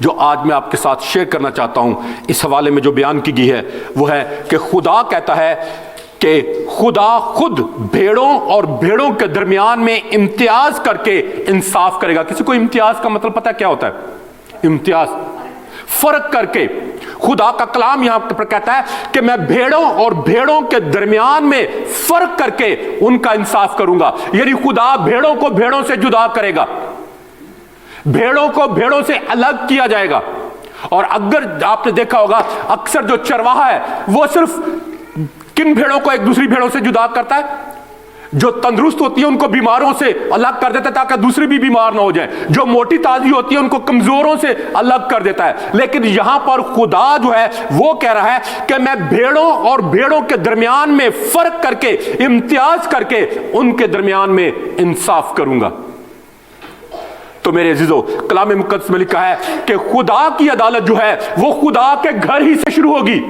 جو آج میں آپ کے ساتھ شیئر کرنا چاہتا ہوں اس حوالے میں جو بیان کی گئی ہے وہ ہے کہ خدا کہتا ہے کہ خدا خود بھیڑوں اور بھیڑوں کے درمیان میں امتیاز کر کے انصاف کرے گا. کسی کو امتیاز کا مطلب پتہ کیا ہوتا ہے؟ امتیاز، فرق کر کے. خدا کا کلام یہاں پر کہتا ہے کہ میں بھیڑوں اور بھیڑوں کے درمیان میں فرق کر کے ان کا انصاف کروں گا. یعنی خدا بھیڑوں کو بھیڑوں سے جدا کرے گا، بھیڑوں کو بھیڑوں سے الگ کیا جائے گا. اور اگر آپ نے دیکھا ہوگا اکثر جو چرواہا ہے وہ صرف کن بھیڑوں کو ایک دوسری بھیڑوں سے جدا کرتا ہے؟ جو تندرست ہوتی ہیں ان کو بیماروں سے الگ کر دیتا ہے تاکہ دوسری بھی بیمار نہ ہو جائیں. جو موٹی تازی ہوتی ہے ان کو کمزوروں سے الگ کر دیتا ہے. لیکن یہاں پر خدا جو ہے وہ کہہ رہا ہے کہ میں بھیڑوں اور بھیڑوں کے درمیان میں فرق کر کے، امتیاز کر کے ان کے درمیان میں انصاف کروں گا. تو میرے عزیزو، کلام مقدس میں لکھا ہے کہ خدا کی عدالت جو ہے وہ خدا کے گھر ہی سے شروع ہوگی.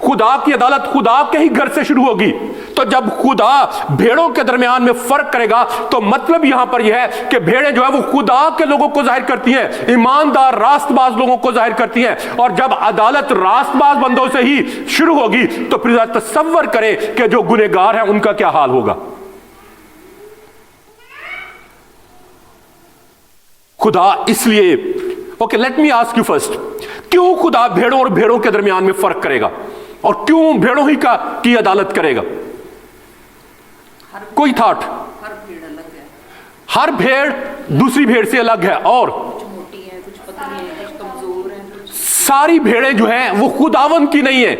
خدا کی عدالت خدا کے ہی گھر سے شروع ہوگی. تو جب خدا بھیڑوں کے درمیان میں فرق کرے گا تو مطلب یہاں پر یہ ہے کہ بھیڑیں جو ہے وہ خدا کے لوگوں کو ظاہر کرتی ہیں، ایماندار راست باز لوگوں کو ظاہر کرتی ہیں. اور جب عدالت راست باز بندوں سے ہی شروع ہوگی تو پھر تصور کریں کہ جو گنہگار ہیں ان کا کیا حال ہوگا. خدا اس لیے okay let me ask you first, کیوں خدا بھیڑوں اور بھیڑوں کے درمیان میں فرق کرے گا اور کیوں بھیڑوں ہی کی عدالت کرے گا؟ کوئی تھاٹ؟ ہر بھیڑ دوسری بھیڑ سے الگ ہے اور ساری بھیڑیں جو ہیں وہ خداوند کی نہیں ہیں.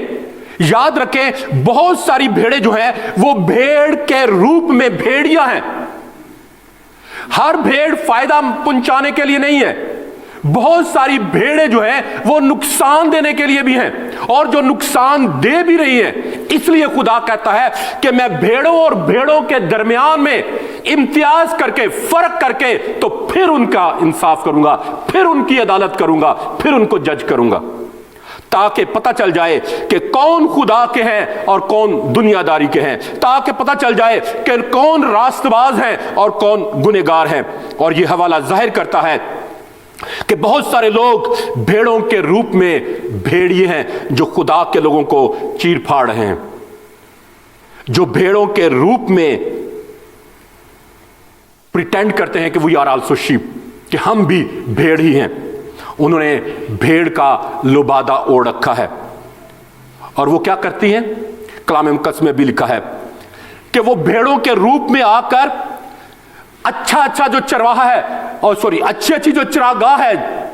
یاد رکھیں بہت ساری بھیڑیں جو ہیں وہ بھیڑ کے روپ میں بھیڑیاں ہیں. ہر بھیڑ فائدہ پہنچانے کے لیے نہیں ہے. بہت ساری بھیڑیں جو ہیں وہ نقصان دینے کے لیے بھی ہیں اور جو نقصان دے بھی رہی ہیں. اس لیے خدا کہتا ہے کہ میں بھیڑوں اور بھیڑوں کے درمیان میں امتیاز کر کے، فرق کر کے تو پھر ان کا انصاف کروں گا، پھر ان کی عدالت کروں گا، پھر ان کو جج کروں گا، تاکہ پتہ چل جائے کہ کون خدا کے ہیں اور کون دنیا داری کے ہیں، تاکہ پتہ چل جائے کہ کون راست باز ہیں اور کون گنہگار ہیں. اور یہ حوالہ ظاہر کرتا ہے کہ بہت سارے لوگ بھیڑوں کے روپ میں بھیڑیے ہیں جو خدا کے لوگوں کو چیر پھاڑ رہے ہیں، جو بھیڑوں کے روپ میں پریٹینڈ کرتے ہیں کہ وی آر آلسو شیپ، کہ ہم بھی بھیڑ ہی ہیں. انہوں نے بھیڑ کا لبادہ اوڑھ رکھا ہے اور وہ کیا کرتی ہیں؟ کلام مقدس میں بھی لکھا ہے کہ وہ بھیڑوں کے روپ میں آ کر اچھا جو چرواہا ہے اور اچھی جو چراگاہ ہے،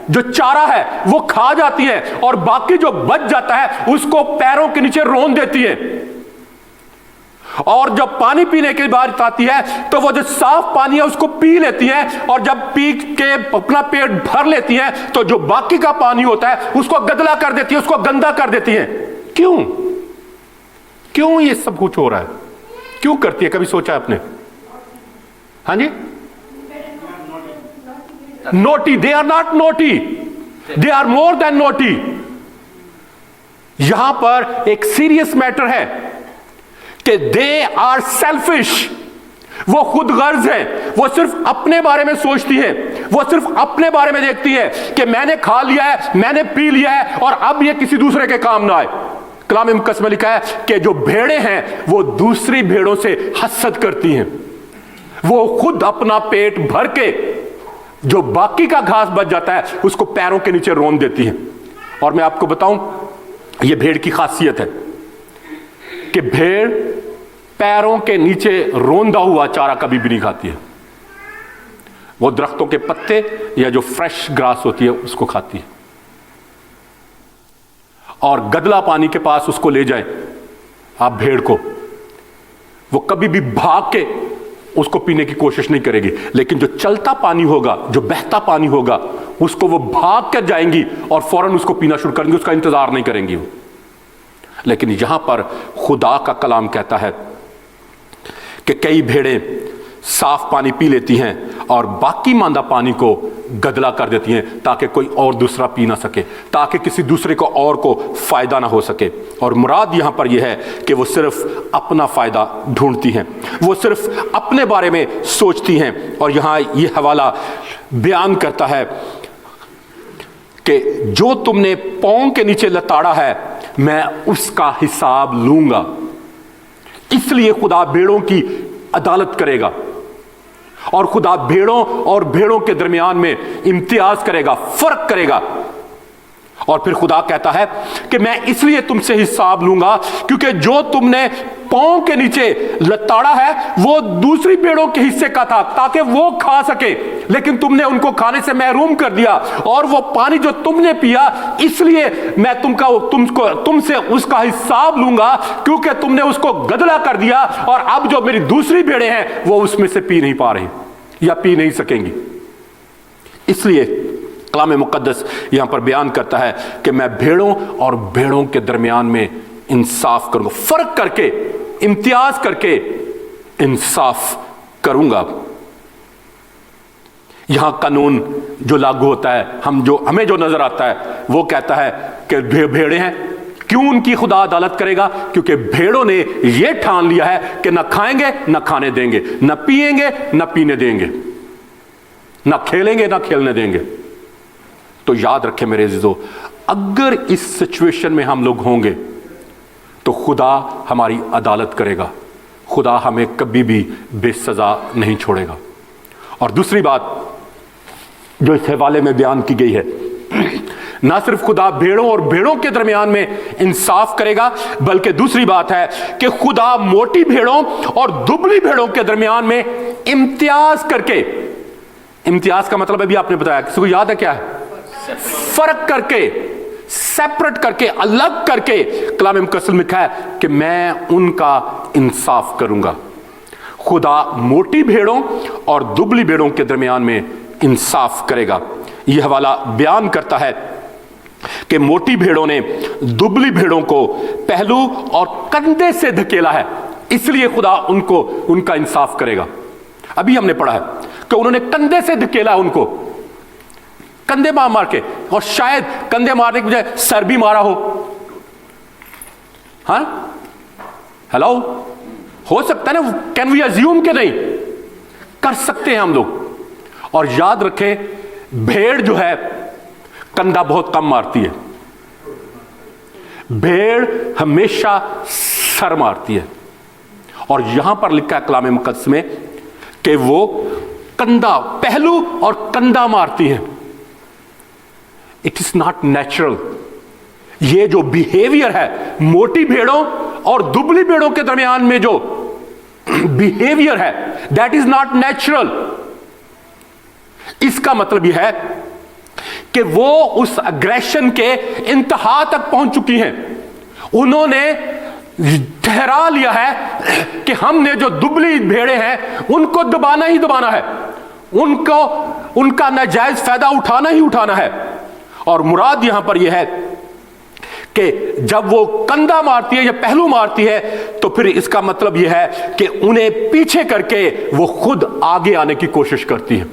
جو چارہ ہے وہ کھا جاتی ہیں اور باقی جو بچ جاتا ہے اس کو پیروں کے نیچے رون دیتی ہیں. اور جب پانی پینے کی بات آتی ہے تو وہ جو صاف پانی ہے اس کو پی لیتی ہیں اور جب پی کے اپنا پیٹ بھر لیتی ہیں تو جو باقی کا پانی ہوتا ہے اس کو گدلا کر دیتی ہے، اس کو گندا کر دیتی ہیں. کیوں یہ سب کچھ ہو رہا ہے؟ کیوں کرتی ہے؟ کبھی سوچا ہے آپ نے؟ ہاں جی، naughty. They are not naughty, they are more than naughty. یہاں پر ایک سیریس میٹر ہے کہ دے آر سیلفش. وہ خود غرض ہیں، وہ صرف اپنے بارے میں سوچتی ہیں، وہ صرف اپنے بارے میں دیکھتی ہے کہ میں نے کھا لیا ہے، میں نے پی لیا ہے اور اب یہ کسی دوسرے کے کام نہ آئے. کلام مقدس میں لکھا ہے کہ جو بھیڑیں ہیں وہ دوسری بھیڑوں سے حسد کرتی ہیں، وہ خود اپنا پیٹ بھر کے جو باقی کا گھاس بچ جاتا ہے اس کو پیروں کے نیچے رون دیتی ہیں. اور میں آپ کو بتاؤں یہ بھیڑ کی خاصیت ہے کہ بھیڑ پیروں کے نیچے روندا ہوا چارہ کبھی بھی نہیں کھاتی ہے. وہ درختوں کے پتے یا جو فریش گراس ہوتی ہے اس کو کھاتی ہے. اور گدلا پانی کے پاس اس کو لے جائیں آپ بھیڑ کو، وہ کبھی بھی بھاگ کے اس کو پینے کی کوشش نہیں کرے گی. لیکن جو چلتا پانی ہوگا، جو بہتا پانی ہوگا، اس کو وہ بھاگ کر جائیں گی اور فوراً اس کو پینا شروع کریں گی، اس کا انتظار نہیں کریں گی. لیکن یہاں پر خدا کا کلام کہتا ہے کہ کئی بھیڑیں صاف پانی پی لیتی ہیں اور باقی ماندہ پانی کو گدلا کر دیتی ہیں تاکہ کوئی اور دوسرا پی نہ سکے، تاکہ کسی دوسرے کو اور کو فائدہ نہ ہو سکے. اور مراد یہاں پر یہ ہے کہ وہ صرف اپنا فائدہ ڈھونڈتی ہیں، وہ صرف اپنے بارے میں سوچتی ہیں. اور یہاں یہ حوالہ بیان کرتا ہے کہ جو تم نے پاؤں کے نیچے لتاڑا ہے میں اس کا حساب لوں گا. اس لیے خدا بھیڑوں کی عدالت کرے گا اور خدا بھیڑوں اور بھیڑوں کے درمیان میں امتیاز کرے گا, فرق کرے گا. اور پھر خدا کہتا ہے کہ میں اس لیے تم سے حساب لوں گا کیونکہ جو تم نے پاؤں کے نیچے لتاڑا ہے وہ دوسری بھیڑوں کے حصے کا تھا تاکہ وہ کھا سکے, لیکن تم نے ان کو کھانے سے محروم کر دیا. اور وہ پانی جو تم نے پیا اس لیے میں تم سے اس کا حساب لوں گا کیونکہ تم نے اس کو گدلا کر دیا, اور اب جو میری دوسری بھیڑیں ہیں وہ اس میں سے پی نہیں پا رہی یا پی نہیں سکیں گی. اس لیے کلام مقدس یہاں پر بیان کرتا ہے کہ میں بھیڑوں اور بھیڑوں کے درمیان میں انصاف کروں گا, فرق کر کے, امتیاز کر کے انصاف کروں گا. یہاں قانون جو لاگو ہوتا ہے ہمیں جو نظر آتا ہے وہ کہتا ہے کہ بھیڑیں ہیں, کیوں ان کی خدا عدالت کرے گا؟ کیونکہ بھیڑوں نے یہ ٹھان لیا ہے کہ نہ کھائیں گے نہ کھانے دیں گے, نہ پیئیں گے نہ پینے دیں گے, نہ کھیلیں گے نہ کھیلنے دیں گے. تو یاد رکھیں میرے عزیزو, اگر اس سچویشن میں ہم لوگ ہوں گے تو خدا ہماری عدالت کرے گا, خدا ہمیں کبھی بھی بے سزا نہیں چھوڑے گا. اور دوسری بات جو اس حوالے میں بیان کی گئی ہے, نہ صرف خدا بھیڑوں اور بھیڑوں کے درمیان میں انصاف کرے گا بلکہ دوسری بات ہے کہ خدا موٹی بھیڑوں اور دبلی بھیڑوں کے درمیان میں امتیاز کر کے, امتیاز کا مطلب ابھی آپ نے بتایا, کسی کو یاد ہے کیا ہے؟ فرق کر کے, سیپریٹ کر کے, الگ کر کے. کلام مقدس میں لکھا ہے کہ میں ان کا انصاف کروں گا. خدا موٹی بھیڑوں اور دبلی بھیڑوں کے درمیان میں انصاف کرے گا. یہ حوالہ بیان کرتا ہے کہ موٹی بھیڑوں نے دبلی بھیڑوں کو پہلو اور کندھے سے دھکیلا ہے, اس لیے خدا ان کا انصاف کرے گا. ابھی ہم نے پڑھا ہے کہ انہوں نے کندھے سے دھکیلا ان کو, کندھے مار کے, اور شاید کندھے مارنے کی بجائے سر بھی مارا ہو. ہاں ہیلو, ہو سکتا ہے نا, کین وی ازیوم کہ نہیں کر سکتے ہیں ہم لوگ. اور یاد رکھیں بھیڑ جو ہے کندھا بہت کم مارتی ہے, بھیڑ ہمیشہ سر مارتی ہے. اور یہاں پر لکھا ہے کلام مقدس میں کہ وہ کندھا, پہلو اور کندھا مارتی ہیں. It is not natural. یہ جو بیہیویئر ہے موٹی بھیڑوں اور دبلی بھیڑوں کے درمیان میں جو بیہیویئر ہے دیٹ از ناٹ نیچرل. اس کا مطلب یہ ہے کہ وہ اس اگریشن کے انتہا تک پہنچ چکی ہیں. انہوں نے ٹھہرا لیا ہے کہ ہم نے جو دبلی بھیڑیں ہیں ان کو دبانا ہی دبانا ہے, ان کا ناجائز فائدہ اٹھانا ہی اٹھانا ہے. اور مراد یہاں پر یہ ہے کہ جب وہ کندھا مارتی ہے یا پہلو مارتی ہے تو پھر اس کا مطلب یہ ہے کہ انہیں پیچھے کر کے وہ خود آگے آنے کی کوشش کرتی ہے,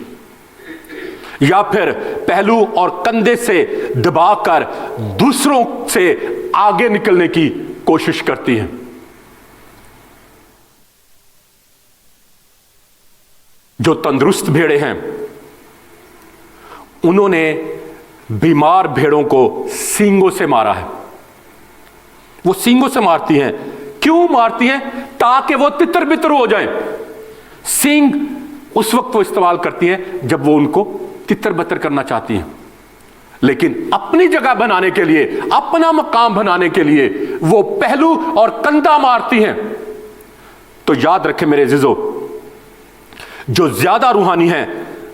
یا پھر پہلو اور کندھے سے دبا کر دوسروں سے آگے نکلنے کی کوشش کرتی ہے. جو تندرست بھیڑیں ہیں انہوں نے بیمار بھیڑوں کو سینگوں سے مارا ہے. وہ سینگوں سے مارتی ہیں. کیوں مارتی ہیں؟ تاکہ وہ تتر بتر ہو جائیں. سینگ اس وقت وہ استعمال کرتی ہیں جب وہ ان کو تتر بتر کرنا چاہتی ہیں, لیکن اپنی جگہ بنانے کے لیے, اپنا مقام بنانے کے لیے وہ پہلو اور کندھا مارتی ہیں. تو یاد رکھیں میرے عزیزو, جو زیادہ روحانی ہیں,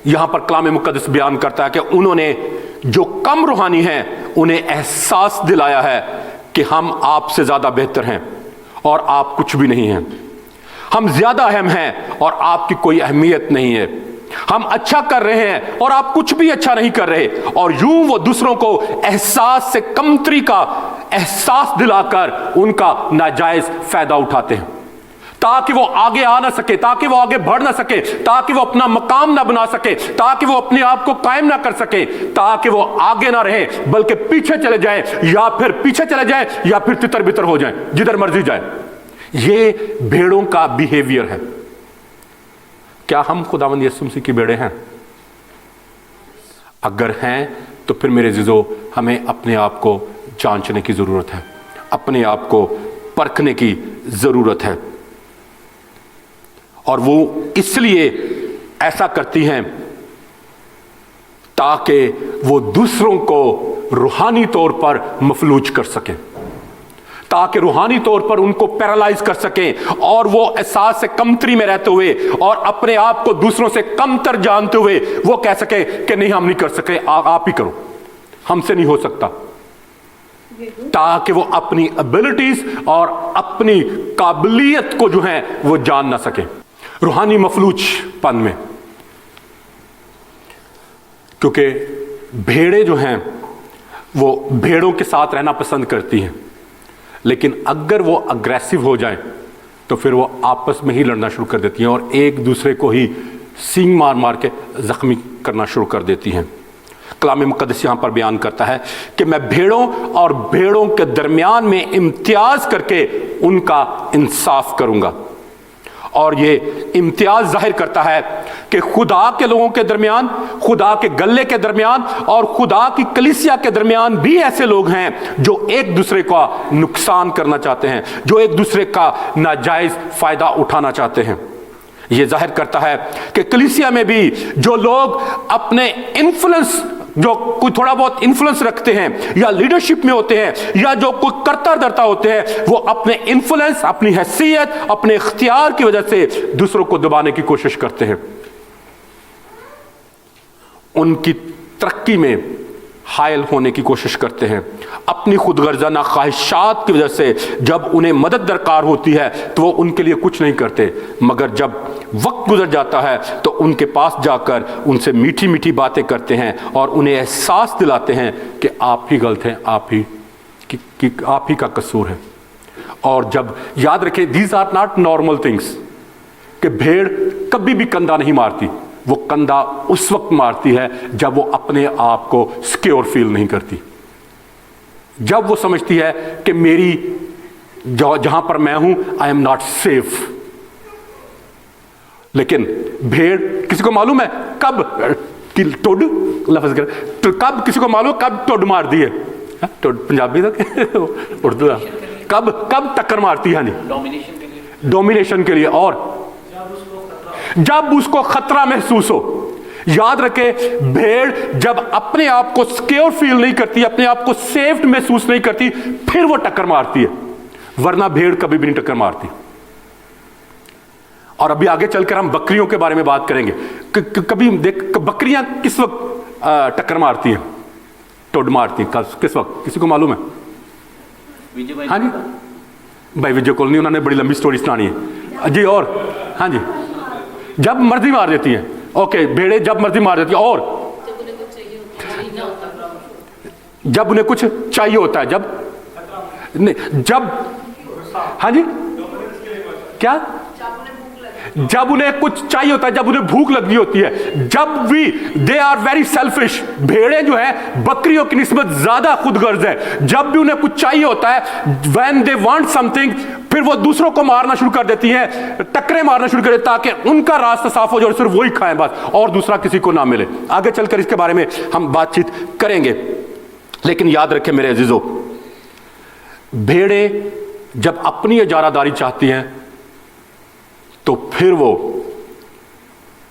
یہاں پر کلام مقدس بیان کرتا ہے کہ انہوں نے جو کم روحانی ہیں انہیں احساس دلایا ہے کہ ہم آپ سے زیادہ بہتر ہیں اور آپ کچھ بھی نہیں ہیں. ہم زیادہ اہم ہیں اور آپ کی کوئی اہمیت نہیں ہے. ہم اچھا کر رہے ہیں اور آپ کچھ بھی اچھا نہیں کر رہے. اور یوں وہ دوسروں کو احساس سے کمتری کا احساس دلا کر ان کا ناجائز فائدہ اٹھاتے ہیں تاکہ وہ آگے آ نہ سکے, تاکہ وہ آگے بڑھ نہ سکے, تاکہ وہ اپنا مقام نہ بنا سکے, تاکہ وہ اپنے آپ کو قائم نہ کر سکے, تاکہ وہ آگے نہ رہے بلکہ پیچھے چلے جائیں, یا پھر پیچھے چلے جائیں یا پھر تتر بتر ہو جائیں, جدھر مرضی جائیں. یہ بھیڑوں کا بیہیویئر ہے. کیا ہم خداوند یسوع مسیح کی بھیڑیں ہیں؟ اگر ہیں تو پھر میرے عزیزو ہمیں اپنے آپ کو جانچنے کی ضرورت ہے، اپنے آپ کو پرکھنے کی ضرورت ہے. اور وہ اس لیے ایسا کرتی ہیں تاکہ وہ دوسروں کو روحانی طور پر مفلوج کر سکیں، تاکہ روحانی طور پر ان کو پیرالائز کر سکیں، اور وہ احساس سے کمتری میں رہتے ہوئے اور اپنے آپ کو دوسروں سے کمتر جانتے ہوئے وہ کہہ سکیں کہ نہیں ہم نہیں کر سکے، آپ ہی کرو، ہم سے نہیں ہو سکتا، تاکہ وہ اپنی ابیلٹیز اور اپنی قابلیت کو جو ہے وہ جان نہ سکیں. روحانی مفلوج پن میں، کیونکہ بھیڑیں جو ہیں وہ بھیڑوں کے ساتھ رہنا پسند کرتی ہیں، لیکن اگر وہ اگریسو ہو جائیں تو پھر وہ آپس میں ہی لڑنا شروع کر دیتی ہیں اور ایک دوسرے کو ہی سینگ مار مار کے زخمی کرنا شروع کر دیتی ہیں. کلام مقدس یہاں پر بیان کرتا ہے کہ میں بھیڑوں اور بھیڑوں کے درمیان میں امتیاز کر کے ان کا انصاف کروں گا. اور یہ امتیاز ظاہر کرتا ہے کہ خدا کے لوگوں کے درمیان، خدا کے گلے کے درمیان اور خدا کی کلیسیا کے درمیان بھی ایسے لوگ ہیں جو ایک دوسرے کا نقصان کرنا چاہتے ہیں، جو ایک دوسرے کا ناجائز فائدہ اٹھانا چاہتے ہیں. یہ ظاہر کرتا ہے کہ کلیسیا میں بھی جو لوگ اپنے انفلوئنس، جو کوئی تھوڑا بہت انفلوئنس رکھتے ہیں یا لیڈرشپ میں ہوتے ہیں یا جو کوئی کرتا دھرتا ہوتے ہیں، وہ اپنے انفلوئنس، اپنی حیثیت، اپنے اختیار کی وجہ سے دوسروں کو دبانے کی کوشش کرتے ہیں. ان کی ترقی میں حائل ہونے کی کوشش کرتے ہیں. اپنی خود غرضانہ خواہشات کی وجہ سے جب انہیں مدد درکار ہوتی ہے تو وہ ان کے لیے کچھ نہیں کرتے، مگر جب وقت گزر جاتا ہے تو ان کے پاس جا کر ان سے میٹھی میٹھی باتیں کرتے ہیں اور انہیں احساس دلاتے ہیں کہ آپ ہی غلط ہیں، آپ ہی کا قصور ہے. اور جب یاد رکھیں these are not normal things, کہ بھیڑ کبھی بھی کندھا نہیں مارتی، وہ کندھا اس وقت مارتی ہے جب وہ اپنے آپ کو سیکیور فیل نہیں کرتی، جب وہ سمجھتی ہے کہ میری جہاں پر میں ہوں آئی ایم ناٹ سیف. لیکن بھیڑ، کسی کو معلوم ہے کب ٹوڈ لفظ کر، کب کسی کو معلوم کب ٹوڈ مار دی ہے؟ ٹوڈ پنجابی تھا اردو کب ٹکر مارتی ہے؟ ڈومینیشن کے لیے، اور جب اس کو خطرہ محسوس ہو. یاد رکھے بھیڑ جب اپنے آپ کو سیکیور فیل نہیں کرتی، اپنے آپ کو سیف محسوس نہیں کرتی، پھر وہ ٹکر مارتی ہے، ورنہ بھیڑ کبھی بھی نہیں ٹکر مارتی. اور ابھی آگے چل کر ہم بکریوں کے بارے میں بات کریں گے. کبھی دیکھ بکریاں کس وقت ٹکر مارتی ہیں، ٹوڈ مارتی ہیں کس وقت؟ کسی کو معلوم ہے؟ ہاں جی بھائی وجے کولنی، انہوں نے بڑی لمبی سٹوری سنانی ہے جی. اور ہاں جی جب مرضی مار دیتی ہیں. اوکے بھیڑیں جب مرضی مار دیتی ہیں، اور جب انہیں کچھ چاہیے ہوتا ہے، جب ہاں جی کیا؟ جب انہیں کچھ چاہیے ہوتا ہے، جب انہیں بھوک لگی ہوتی ہے، جب بھی دے آر ویری سیلفش. بھیڑیں جو ہیں بکریوں کی نسبت زیادہ خود غرض ہے. جب بھی انہیں کچھ چاہیے ہوتا ہے، when they want something، پھر وہ دوسروں کو مارنا شروع کر دیتی ہیں، ٹکریں مارنا شروع کر دیتی ہیں تاکہ ان کا راستہ صاف ہو جائے اور صرف وہی کھائیں بس، اور دوسرا کسی کو نہ ملے. آگے چل کر اس کے بارے میں ہم بات چیت کریں گے. لیکن یاد رکھیں میرے عزیزو، بھیڑیں جب اپنی اجارہ داری چاہتی ہیں تو پھر وہ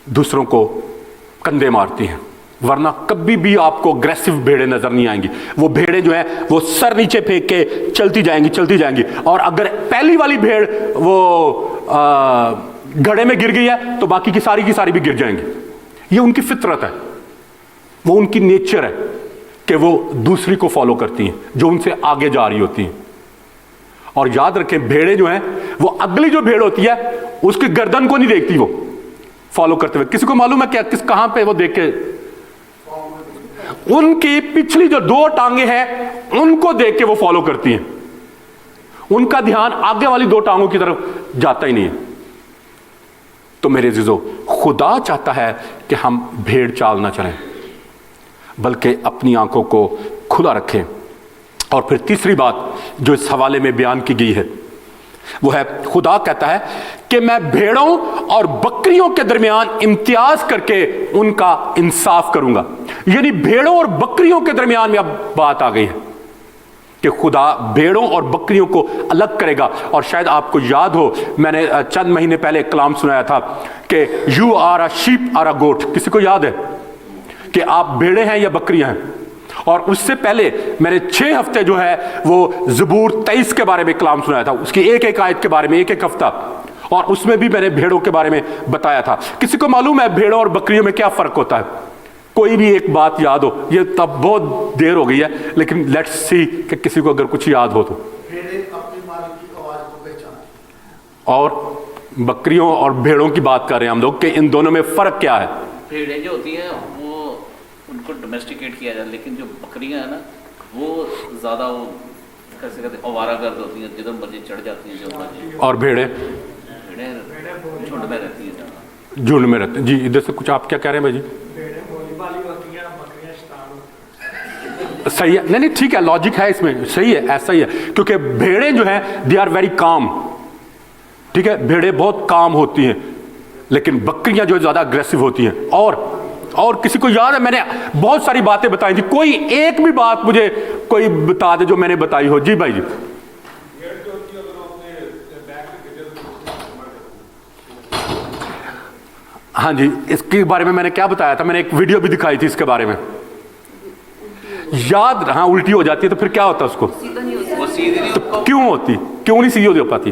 دوسروں کو کندھے مارتی ہیں، ورنہ کبھی بھی آپ کو اگریسو بھیڑیں نظر نہیں آئیں گی. وہ بھیڑیں جو ہیں وہ سر نیچے پھینک کے چلتی جائیں گی. اور اگر پہلی والی بھیڑ وہ گڑھے میں گر گئی ہے تو باقی کی ساری بھی گر جائیں گی. یہ ان کی فطرت ہے، وہ ان کی نیچر ہے کہ وہ دوسری کو فالو کرتی ہیں جو ان سے آگے جا رہی ہوتی ہیں. اور یاد رکھیں بھیڑیں جو ہیں وہ اگلی جو بھیڑ ہوتی ہے اس کی گردن کو نہیں دیکھتی، وہ فالو کرتے ہوئے. کسی کو معلوم ہے کیا کہاں پہ وہ دیکھ کے؟ ان کی پچھلی جو 2 ٹانگیں ہیں ان کو دیکھ کے وہ فالو کرتی ہیں. ان کا دھیان آگے والی 2 ٹانگوں کی طرف جاتا ہی نہیں ہے. تو میرے عزیزو، خدا چاہتا ہے کہ ہم بھیڑ چال نہ چلیں بلکہ اپنی آنکھوں کو کھلا رکھیں. اور پھر تیسری بات جو اس حوالے میں بیان کی گئی ہے وہ ہے، خدا کہتا ہے کہ میں بھیڑوں اور بکریوں کے درمیان امتیاز کر کے ان کا انصاف کروں گا. یعنی بھیڑوں اور بکریوں کے درمیان میں اب بات آ گئی ہے کہ خدا بھیڑوں اور بکریوں کو الگ کرے گا. اور شاید آپ کو یاد ہو, میں نے چند مہینے پہلے ایک کلام سنایا تھا کہ you are a sheep are a goat. کسی کو یاد ہے کہ آپ بھیڑیں ہیں یا بکریاں ہیں؟ اور اس سے پہلے میں نے 6 ہفتے جو ہے وہ زبور 23 کے بارے میں کلام سنایا تھا, اس کی ایک ایک آیت کے بارے میں ایک ایک ہفتہ, اور اس میں بھی میں نے بھیڑوں کے بارے میں بتایا تھا. کسی کو معلوم ہے بھیڑوں اور بکریوں میں کیا فرق ہوتا ہے؟ کوئی بھی ایک بات یاد ہو؟ یہ تب بہت دیر ہو گئی ہے, لیکن لیٹس سی کہ کسی کو اگر کچھ یاد ہو تو. بھیڑیں اپنے مالک کی آواز کو پہچانتی, اور بکریوں اور بھیڑوں کی بات کر رہے ہیں ہم لوگ کہ ان دونوں میں فرق کیا ہے؟ بھیڑیں جو ہوتی ہیں وہ ان کو ڈومیسٹیکیٹ کیا جاتا ہے, لیکن جو بکریاں ہیں نا وہ زیادہ وہ کیسے کہتے ہیں آوارہ گرد ہوتی ہیں, جدھر مرضی چڑھ جاتی ہیں جو مرضی. اور بھیڑیں جھنڈ میں رہتی ہیں زیادہ. جھنڈ میں رہتے ہیں. جی ادھر سے کچھ آپ کیا کہہ رہے ہیں بھائی جی؟ صحیح ہے, نہیں ٹھیک ہے, لاجک ہے اس میں, صحیح ہے, ایسا ہی ہے. کیونکہ بھیڑیں جو ہیں دے آر ویری کام, ٹھیک ہے, بھیڑیں بہت کام ہوتی ہیں, لیکن بکریاں جو ہے زیادہ اگریسو ہوتی ہیں. اور کسی کو یاد ہے میں نے بہت ساری باتیں بتائی تھی, کوئی ایک بھی بات مجھے کوئی بتا دے جو میں نے بتائی ہو. جی بھائی جی. ہاں جی, اس کے بارے میں نے کیا بتایا تھا؟ میں نے ایک ویڈیو بھی دکھائی تھی اس کے بارے میں, یاد؟ ہاں, الٹی ہو جاتی ہے تو پھر کیا ہوتا ہے اس کو؟ وہ سیدھی نہیں, تو کیوں ہوتی, کیوں نہیں سیدھی ہو پاتی؟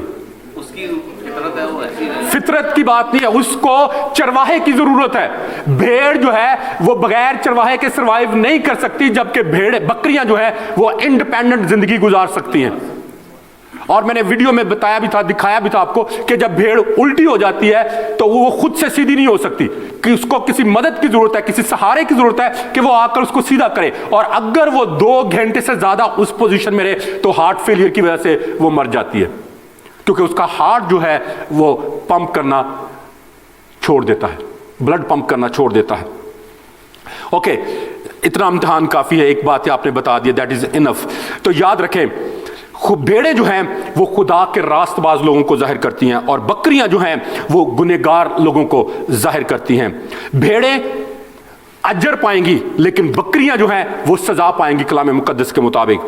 اس کی فطرت ہے, وہ ایسی ہے. فطرت کی بات نہیں ہے, اس کو چرواہے کی ضرورت ہے. بھیڑ جو ہے وہ بغیر چرواہے کے سروائیو نہیں کر سکتی, جبکہ بکریاں جو ہے وہ انڈیپینڈنٹ زندگی گزار سکتی ہیں. اور میں نے ویڈیو میں بتایا بھی تھا, دکھایا بھی تھا آپ کو کہ جب بھیڑ الٹی ہو جاتی ہے تو وہ خود سے سیدھی نہیں ہو سکتی, کہ اس کو کسی مدد کی ضرورت ہے, کسی سہارے کی ضرورت ہے کہ وہ آ کر اس کو سیدھا کرے. اور اگر وہ 2 گھنٹے سے زیادہ اس پوزیشن میں رہے تو ہارٹ فیلئر کی وجہ سے وہ مر جاتی ہے, کیونکہ اس کا ہارٹ جو ہے وہ پمپ کرنا چھوڑ دیتا ہے, بلڈ پمپ کرنا چھوڑ دیتا ہے. اوکے, اتنا امتحان کافی ہے, ایک بات آپ نے بتا دی, دیٹ از انف. تو یاد رکھیں بھیڑیں جو ہیں وہ خدا کے راست باز لوگوں کو ظاہر کرتی ہیں, اور بکریاں جو ہیں وہ گنہگار لوگوں کو ظاہر کرتی ہیں. بھیڑیں اجر پائیں گی, لیکن بکریاں جو ہیں وہ سزا پائیں گی کلام مقدس کے مطابق.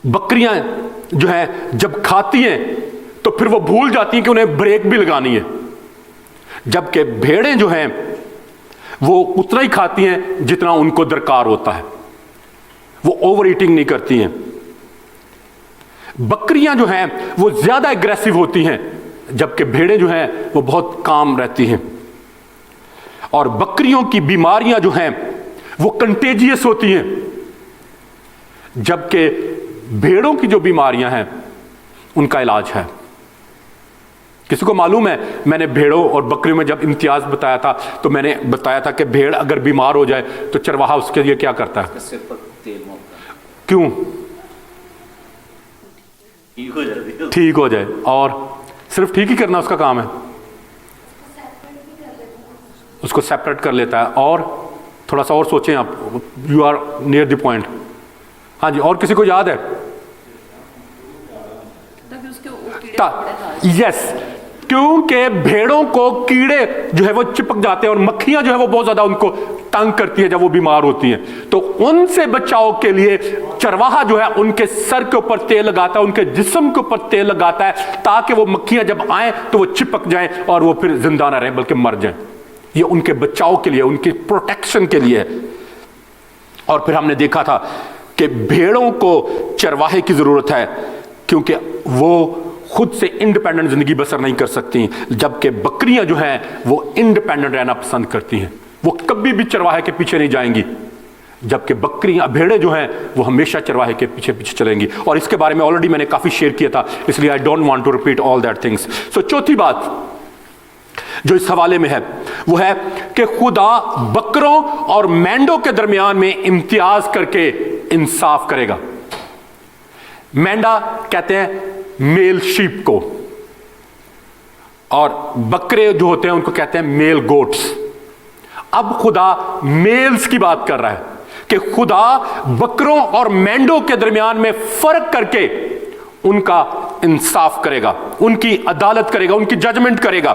بکریاں جو ہیں جب کھاتی ہیں تو پھر وہ بھول جاتی ہیں کہ انہیں بریک بھی لگانی ہے, جبکہ بھیڑیں جو ہیں وہ اتنا ہی کھاتی ہیں جتنا ان کو درکار ہوتا ہے, وہ اوور ایٹنگ نہیں کرتی ہیں. بکریاں جو ہیں وہ زیادہ اگریسو ہوتی ہیں, جبکہ بھیڑیں جو ہیں وہ بہت کام رہتی ہیں. اور بکریوں کی بیماریاں جو ہیں وہ کنٹیجیس ہوتی ہیں, جبکہ بھیڑوں کی جو بیماریاں ہیں ان کا علاج ہے. کسی کو معلوم ہے میں نے بھیڑوں اور بکریوں میں جب امتیاز بتایا تھا تو میں نے بتایا تھا کہ بھیڑ اگر بیمار ہو جائے تو چرواہا اس کے لیے کیا کرتا ہے؟ سر پر تیل مارتا ہے, کیوں؟ ٹھیک ہو جاتی ہے. ٹھیک ہو جائے. اور صرف ٹھیک ہی کرنا اس کا کام ہے, اس کو سیپریٹ کر لیتا ہے. اور تھوڑا سا اور سوچیں آپ, you are near the point. ہاں جی, اور کسی کو یاد ہے؟ یس, کیونکہ بھیڑوں کو کیڑے جو ہے وہ چپک جاتے ہیں, اور مکھیاں جو ہے وہ بہت زیادہ ان کو تنگ کرتی ہے جب وہ بیمار ہوتی ہیں. تو ان سے بچاؤ کے لیے چرواہا جو ہے ان کے سر کے اوپر تیل لگاتا ہے, ان کے جسم کے اوپر تیل لگاتا ہے, تاکہ وہ مکھیاں جب آئیں تو وہ چپک جائیں اور وہ پھر زندہ نہ رہیں بلکہ مر جائیں. یہ ان کے بچاؤ کے لیے, ان کی پروٹیکشن کے لیے. اور پھر ہم نے دیکھا تھا کہ بھیڑوں کو چرواہے کی ضرورت ہے, کیونکہ وہ خود سے انڈیپینڈنٹ زندگی بسر نہیں کر سکتی, جبکہ بکریاں جو ہیں وہ انڈیپینڈنٹ رہنا پسند کرتی ہیں, وہ کبھی بھی چرواہے کے پیچھے نہیں جائیں گی, جبکہ بکریاں بھیڑیں جو ہیں وہ ہمیشہ چرواہے کے پیچھے پیچھے چلیں گی. اور اس کے بارے میں آلریڈی میں نے کافی شیئر کیا تھا, اس لیے I don't want to repeat all that things. So چوتھی بات جو اس حوالے میں ہے وہ ہے کہ خدا بکروں اور مینڈوں کے درمیان میں امتیاز کر کے انصاف کرے گا. مینڈا کہتے ہیں میل شیپ کو, اور بکرے جو ہوتے ہیں ان کو کہتے ہیں میل گوٹس. اب خدا میلز کی بات کر رہا ہے کہ خدا بکروں اور مینڈوں کے درمیان میں فرق کر کے ان کا انصاف کرے گا, ان کی عدالت کرے گا, ان کی ججمنٹ کرے گا.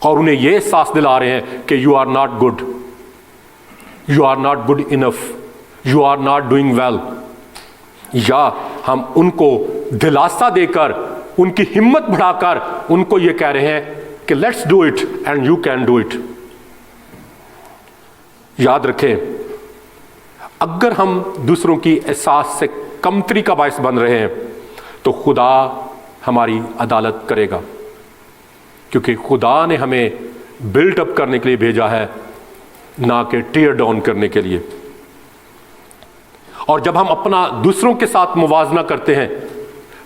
اور انہیں یہ احساس دلا رہے ہیں کہ you are not good, you are not good enough, you are not doing well. یا ہم ان کو دلاسا دے کر، ان کی ہمت بڑھا کر ان کو یہ کہہ رہے ہیں کہ let's do it and you can do it. یاد رکھیں، اگر ہم دوسروں کی احساس سے کمتری کا باعث بن رہے ہیں تو خدا ہماری عدالت کرے گا، کیونکہ خدا نے ہمیں بلڈ اپ کرنے کے لیے بھیجا ہے، نہ کہ ٹیئر ڈاؤن کرنے کے لیے. اور جب ہم اپنا دوسروں کے ساتھ موازنہ کرتے ہیں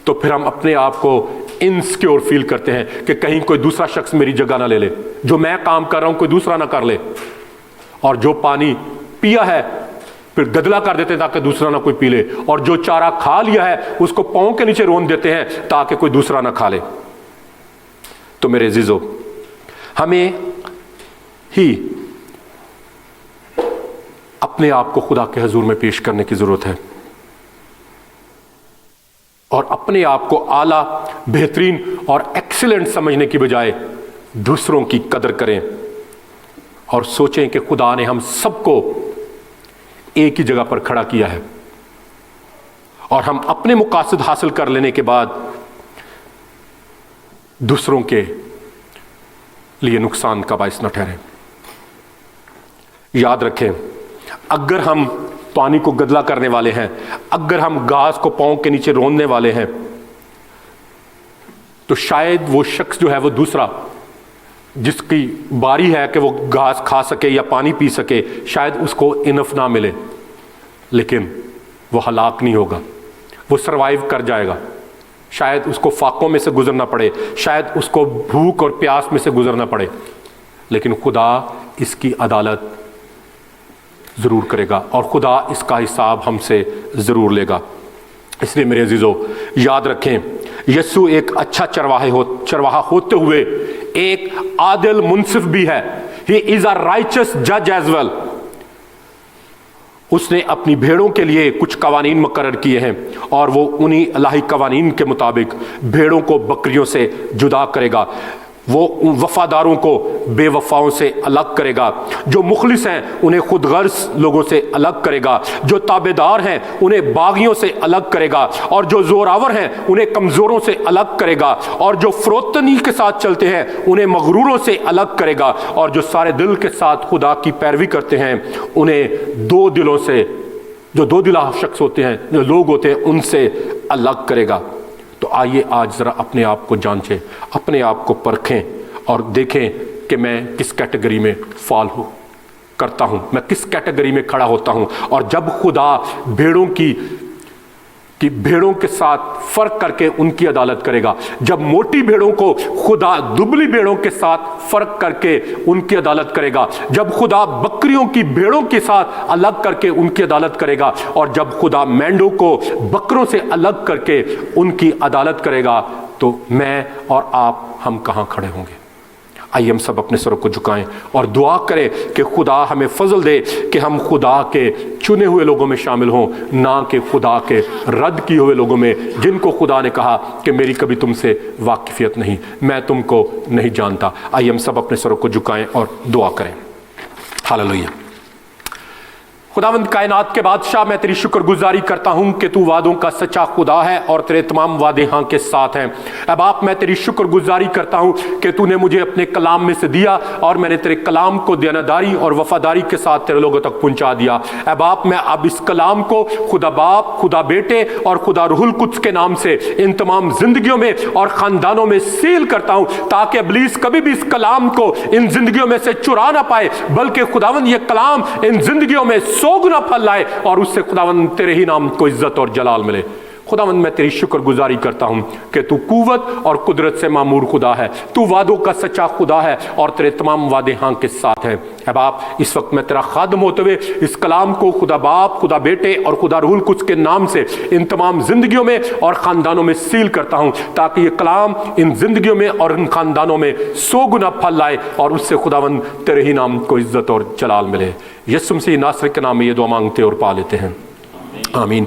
تو پھر ہم اپنے آپ کو انسیکیور فیل کرتے ہیں کہ کہیں کوئی دوسرا شخص میری جگہ نہ لے لے، جو میں کام کر رہا ہوں کوئی دوسرا نہ کر لے. اور جو پانی پیا ہے پھر گدلا کر دیتے ہیں تاکہ دوسرا نہ کوئی پی لے، اور جو چارہ کھا لیا ہے اس کو پاؤں کے نیچے رون دیتے ہیں تاکہ کوئی دوسرا نہ کھا لے. تو میرے عزیزو، ہمیں ہی اپنے آپ کو خدا کے حضور میں پیش کرنے کی ضرورت ہے، اور اپنے آپ کو اعلیٰ، بہترین اور ایکسیلنٹ سمجھنے کی بجائے دوسروں کی قدر کریں اور سوچیں کہ خدا نے ہم سب کو ایک ہی جگہ پر کھڑا کیا ہے، اور ہم اپنے مقاصد حاصل کر لینے کے بعد دوسروں کے لیے نقصان کا باعث نہ ٹھہریں. یاد رکھیں، اگر ہم پانی کو گدلا کرنے والے ہیں، اگر ہم گھاس کو پاؤں کے نیچے روننے والے ہیں، تو شاید وہ شخص جو ہے وہ دوسرا جس کی باری ہے کہ وہ گھاس کھا سکے یا پانی پی سکے، شاید اس کو انف نہ ملے، لیکن وہ ہلاک نہیں ہوگا، وہ سروائیو کر جائے گا. شاید اس کو فاقوں میں سے گزرنا پڑے، شاید اس کو بھوک اور پیاس میں سے گزرنا پڑے، لیکن خدا اس کی عدالت ضرور کرے گا اور خدا اس کا حساب ہم سے ضرور لے گا. اس لیے میرے عزیزو، یاد رکھیں، یسوع ایک اچھا چرواہا ہوتے ہوئے ایک عادل منصف بھی ہے. He is a righteous judge as well. اس نے اپنی بھیڑوں کے لیے کچھ قوانین مقرر کیے ہیں، اور وہ انہی الہی قوانین کے مطابق بھیڑوں کو بکریوں سے جدا کرے گا. وہ وفاداروں کو بے وفاؤں سے الگ کرے گا، جو مخلص ہیں انہیں خود غرض لوگوں سے الگ کرے گا، جو تابعدار ہیں انہیں باغیوں سے الگ کرے گا، اور جو زوراور ہیں انہیں کمزوروں سے الگ کرے گا، اور جو فروتنی کے ساتھ چلتے ہیں انہیں مغروروں سے الگ کرے گا، اور جو سارے دل کے ساتھ خدا کی پیروی کرتے ہیں انہیں دو دلوں سے، جو دو دلا شخص ہوتے ہیں، جو لوگ ہوتے ہیں، ان سے الگ کرے گا. تو آئیے آج ذرا اپنے آپ کو جانچیں، اپنے آپ کو پرکھیں اور دیکھیں کہ میں کس کیٹیگری میں فال کرتا ہوں، میں کس کیٹیگری میں کھڑا ہوتا ہوں. اور جب خدا بھیڑوں کے ساتھ فرق کر کے ان کی عدالت کرے گا، جب موٹی بھیڑوں کو خدا دبلی بھیڑوں کے ساتھ فرق کر کے ان کی عدالت کرے گا، جب خدا بکریوں کی بھیڑوں کے ساتھ الگ کر کے ان کی عدالت کرے گا، اور جب خدا مینڈوں کو بکروں سے الگ کر کے ان کی عدالت کرے گا، تو میں اور آپ ہم کہاں کھڑے ہوں گے؟ آئیے ہم سب اپنے سروں کو جھکائیں اور دعا کریں کہ خدا ہمیں فضل دے کہ ہم خدا کے چنے ہوئے لوگوں میں شامل ہوں، نہ کہ خدا کے رد کیے ہوئے لوگوں میں، جن کو خدا نے کہا کہ میری کبھی تم سے واقفیت نہیں، میں تم کو نہیں جانتا. آئیے ہم سب اپنے سروں کو جھکائیں اور دعا کریں. ہاللیلویہ. خداوند کائنات کے بادشاہ، میں تیری شکر گزاری کرتا ہوں کہ تو وعدوں کا سچا خدا ہے اور تیرے تمام وعدے ہاں کے ساتھ ہیں. اے باپ، میں تیری شکر گزاری کرتا ہوں کہ تو نے مجھے اپنے کلام میں سے دیا اور میں نے تیرے کلام کو دیانتداری اور وفاداری کے ساتھ تیرے لوگوں تک پہنچا دیا. اے باپ، میں اب اس کلام کو خدا باپ، خدا بیٹے اور خدا روح القدس کے نام سے ان تمام زندگیوں میں اور خاندانوں میں سیل کرتا ہوں، تاکہ ابلیس کبھی بھی اس کلام کو ان زندگیوں میں سے چرا نہ پائے، بلکہ خداوند یہ کلام ان زندگیوں میں سوگ نہ پھل لائے اور اس سے خداوند تیرے ہی نام کو عزت اور جلال ملے. خداوند، میں تیری شکر گزاری کرتا ہوں کہ تو قوت اور قدرت سے معمور خدا ہے، تو وعدوں کا سچا خدا ہے اور تیرے تمام وعدے ہاں کے ساتھ ہیں. اے باپ، اس وقت میں تیرا خادم ہوتے ہوئے اس کلام کو خدا باپ، خدا بیٹے اور خدا روح القدس کے نام سے ان تمام زندگیوں میں اور خاندانوں میں سیل کرتا ہوں، تاکہ یہ کلام ان زندگیوں میں اور ان خاندانوں میں سوگ نہ پھل لائے اور اس سے خداوند تیرے ہی نام کو عزت اور جلال ملے. یسوع مسیح ناصری کے نام میں یہ دعا مانگتے اور پا لیتے ہیں، آمین.